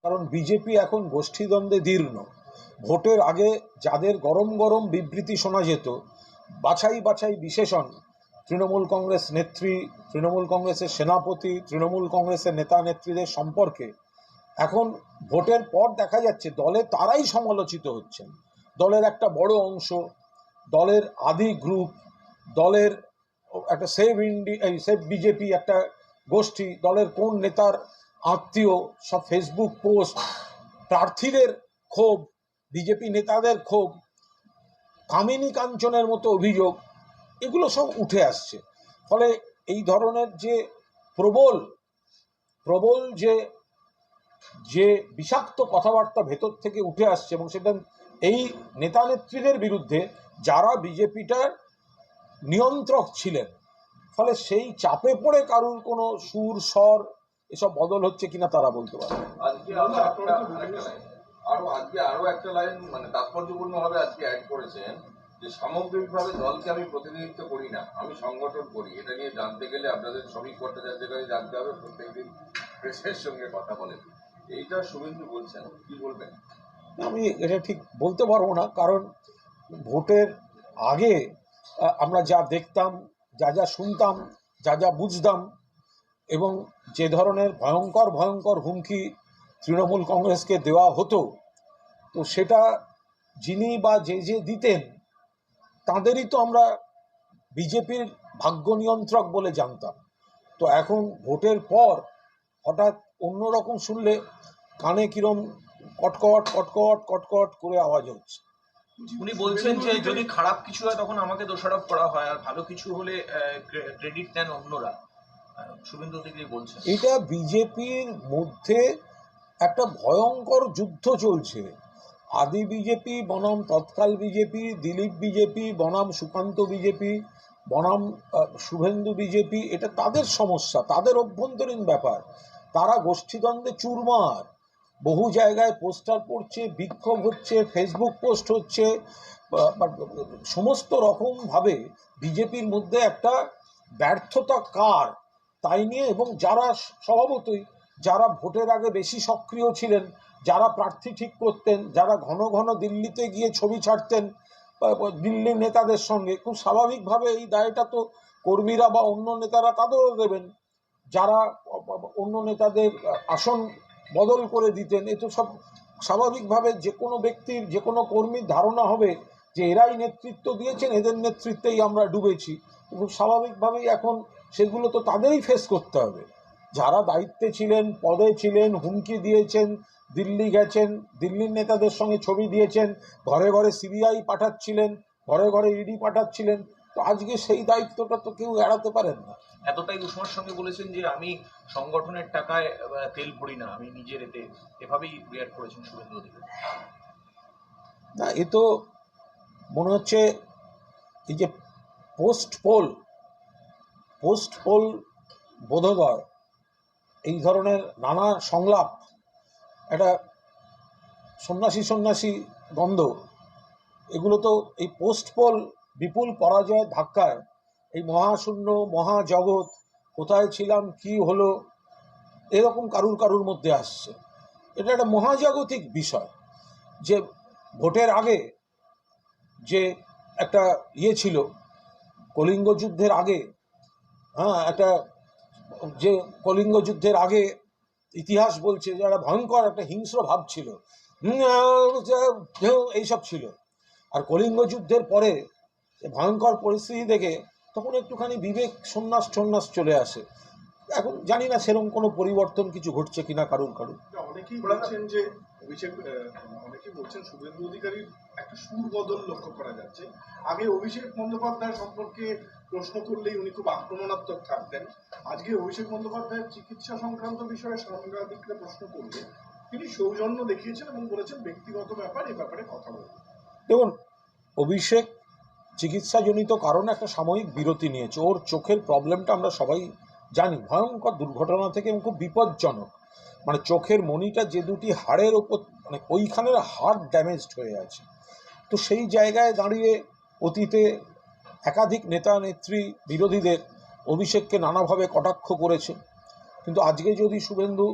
কারণ বিজেপি এখন গোষ্ঠীদ্বন্দ্বে দীর্ণ। ভোটের আগে যাদের গরম গরম বিবৃতি শোনা যেত, বাছাই বাছাই বিশেষণ, তৃণমূল কংগ্রেস নেত্রী, তৃণমূল কংগ্রেসের সেনাপতি, তৃণমূল কংগ্রেসের নেতা নেত্রীদের সম্পর্কে, এখন ভোটের পর দেখা যাচ্ছে দলে তারাই সমালোচিত হচ্ছেন। দলের একটা বড় অংশ, দলের আদি গ্রুপ, দলের একটা সেভ বিজেপি একটা গোষ্ঠী, দলের কোন নেতার আত্মীয়, সব ফেসবুক পোস্ট, প্রার্থীদের ক্ষোভ, বিজেপি নেতাদের ক্ষোভ, কামিনী কাঞ্চনের মতো অভিযোগ, এগুলো সব উঠে আসছে। ফলে এই ধরনের যে প্রবল প্রবল যে যে বিষাক্ত কথাবার্তা ভেতর থেকে উঠে আসছে, এবং সেটা এই নেতা নেত্রীদের বিরুদ্ধে যারা বিজেপিটার নিয়ন্ত্রক ছিলেন, ফলে সেই চাপে পড়ে কারুর কোনো সুর স্বর এসব বদল হচ্ছে কিনা তারা বলতে পারে। আরো একটা লাইন মানে তাৎপর্যপূর্ণ ভাবে আজকে অ্যাড করেছেন যে সামগ্রিকভাবে দলকে আমি প্রতিনিধিত্ব করি না, আমি সংগঠন করি। এটা নিয়ে জানতে গেলে আপনাদের শ্রমিক ভট্টাচার্যের কাছে জানতে হবে, প্রত্যেকদিন প্রেসের সঙ্গে কথা বলেন। এইটা শুভেন্দু বলছেন, কি বলবেন? আমি এটা ঠিক বলতে পারবো না, কারণ ভোটের আগে আমরা যা দেখতাম, যা যা শুনতাম, যা যা বুঝতাম, এবং যে ধরনের ভয়ঙ্কর ভয়ঙ্কর হুমকি তৃণমূল কংগ্রেসকে দেওয়া হতো, তো সেটা যিনি বা যে যে দিতেন তাঁদেরই তো আমরা বিজেপির ভাগ্য নিয়ন্ত্রক বলে জানতাম। তো এখন ভোটের পর হঠাৎ অন্যরকম শুনলে কানে কিরম কটকট কটকট কটকট করে আওয়াজ হচ্ছে। উনি বলছেন যে যদি খারাপ কিছু হয় তখন আমাকে দোষারোপ করা হয়, আর ভালো কিছু হলে ক্রেডিট নেন অন্যরা। শুভেন্দু অধিকারী বলছেন এটা বিজেপির মধ্যে একটা ভয়ঙ্কর যুদ্ধ চলছে। আদি বিজেপি বনাম তৎকাল বিজেপি, দিলীপ বিজেপি বনাম সুকান্ত বিজেপি বনাম শুভেন্দু বিজেপি, এটা তাদের সমস্যা, তাদের অভ্যন্তরীণ ব্যাপার। তারা গোষ্ঠীদ্বন্দ্বে চুরমার, বহু জায়গায় পোস্টার পড়ছে, বিক্ষোভ হচ্ছে, ফেসবুক পোস্ট হচ্ছে, সমস্ত রকমভাবে বিজেপির মধ্যে একটা ব্যর্থতা কার তাই নিয়ে। এবং যারা স্বভাবতই যারা ভোটের আগে বেশি সক্রিয় ছিলেন, যারা প্রার্থী ঠিক করতেন, যারা ঘন ঘন দিল্লিতে গিয়ে ছবি ছাড়তেন দিল্লির নেতাদের সঙ্গে, খুব স্বাভাবিকভাবে এই দায়টা তো কর্মীরা বা অন্য নেতারা তাদেরও দেবেন, যারা অন্য নেতাদের আসন বদল করে দিতেন। এ তো সব স্বাভাবিকভাবে যে কোনো ব্যক্তির, যে কোনো কর্মীর ধারণা হবে যে এরাই নেতৃত্ব দিয়েছেন, এদের নেতৃত্বেই আমরা ডুবেছি। খুব স্বাভাবিকভাবেই এখন সেগুলো তো তাদেরই ফেস করতে হবে। যারা দায়িত্বে ছিলেন, পদে ছিলেন, হুমকি দিয়েছেন, দিল্লি গেছেন, দিল্লির নেতাদের সঙ্গে ছবি দিয়েছেন, ঘরে ঘরে সিবিআই পাঠাচ্ছিলেন, ঘরে ঘরে ইডি পাঠাচ্ছিলেন, তো আজকে সেই দায়িত্বটা তো কেউ এড়াতে পারেন না। এতটাই উষ্মার সঙ্গে বলেছেন যে আমি সংগঠনের টাকায় তেল ভরি না, আমি নিজের এতে, এভাবেই রিয়াক্ট করেছেন শুভেন্দু অধিকারী। না, এ তো মনে হচ্ছে এই যে পোস্ট পোল বোধোদয়, এই ধরনের নানা সংলাপ, একটা সন্ন্যাসী গন্ধ, এগুলো তো এই পোস্ট পোল বিপুল পরাজয়ের ধাক্কায় এই মহাশূন্য মহাজগৎ, কোথায় ছিলাম কি হলো, এরকম কারুর মধ্যে আসছে। এটা একটা মহাজাগতিক বিষয় যে ভোটের আগে যে একটা ছিল, কলিঙ্গ যুদ্ধের আগে, একটা যে কলিঙ্গ যুদ্ধের আগে ইতিহাস বলছে যে একটা ভয়ঙ্কর একটা হিংস্র ভাব ছিল, এইসব ছিল। আর কলিঙ্গ যুদ্ধের পরে ভয়ঙ্কর পরিস্থিতি দেখে তখন একটুখানি বিবেক সন্ন্যাস চলে আসে। এখন জানি না সেরকম কোনো পরিবর্তন কিছু ঘটছে কিনা কারুর। অনেকেই বলছেন যে অনেকেই বলছেন শুভেন্দু অধিকারীর একটা সুর বদল লক্ষ্য করা যাচ্ছে। আগে অভিষেক বন্দ্যোপাধ্যায় সম্পর্কে প্রশ্ন করলেই উনি খুব আক্রমণাত্মক থাকতেন, আজকে অভিষেক বন্দ্যোপাধ্যায়ের চিকিৎসা সংক্রান্ত বিষয়ে সাংবাদিকরা প্রশ্ন করলে তিনি সৌজন্য দেখিয়েছেন এবং বলেছেন ব্যক্তিগত ব্যাপার, এ ব্যাপারে কথা বলবেন। দেখুন, অভিষেক চিকিৎসাজনিত কারণে একটা সাময়িক বিরতি নিয়েছে। ওর চোখের প্রবলেমটা আমরা সবাই জানি, ভয়ঙ্কর দুর্ঘটনা থেকে এবং খুব বিপজ্জনক। মানে চোখের মণিটা যে দুটি হাড়ের ওপর, মানে ওইখানের হাড় ড্যামেজড হয়ে আছে। তো সেই জায়গায় দাঁড়িয়ে অতীতে একাধিক নেতা নেত্রী বিরোধীদের অভিষেককে নানাভাবে কটাক্ষ করেছে। কিন্তু আজকে যদি শুভেন্দু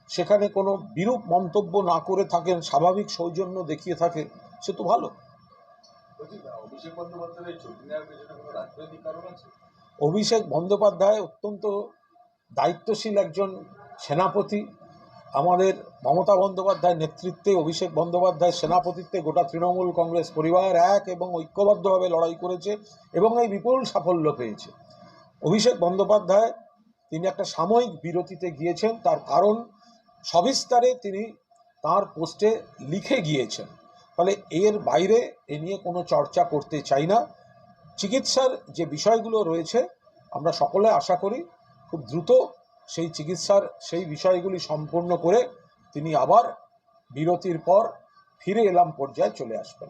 সেখানে কোনো বিরূপ মন্তব্য না করে থাকেন, স্বাভাবিক সৌজন্য দেখিয়ে থাকে, সে তো ভালো। বলছি, অভিষেক বন্দ্যোপাধ্যায়ের এই ছুটি নেওয়ার পেছনে কোনো রাজনৈতিক কারণ আছে? অভিষেক বন্দ্যোপাধ্যায় অত্যন্ত দায়িত্বশীল একজন সেনাপতি। আমাদের মমতা বন্দ্যোপাধ্যায়ের নেতৃত্বে অভিষেক বন্দ্যোপাধ্যায় সেনাপতিত্বে গোটা তৃণমূল কংগ্রেস পরিবার এক এবং ঐক্যবদ্ধভাবে লড়াই করেছে এবং এই বিপুল সাফল্য পেয়েছে। অভিষেক বন্দ্যোপাধ্যায় তিনি একটা সাময়িক বিরতিতে গিয়েছেন, তার কারণ সবিস্তারে তিনি তার পোস্টে লিখে গিয়েছেন। ফলে এর বাইরে এ নিয়ে কোনো চর্চা করতে চাই না। চিকিৎসার যে বিষয়গুলো রয়েছে আমরা সকলে আশা করি খুব দ্রুত সেই চিকিৎসার সেই বিষয়গুলি সম্পূর্ণ করে তিনি আবার বিরতির পর ফিরে এলাম পর্যায়ে চলে আসবেন।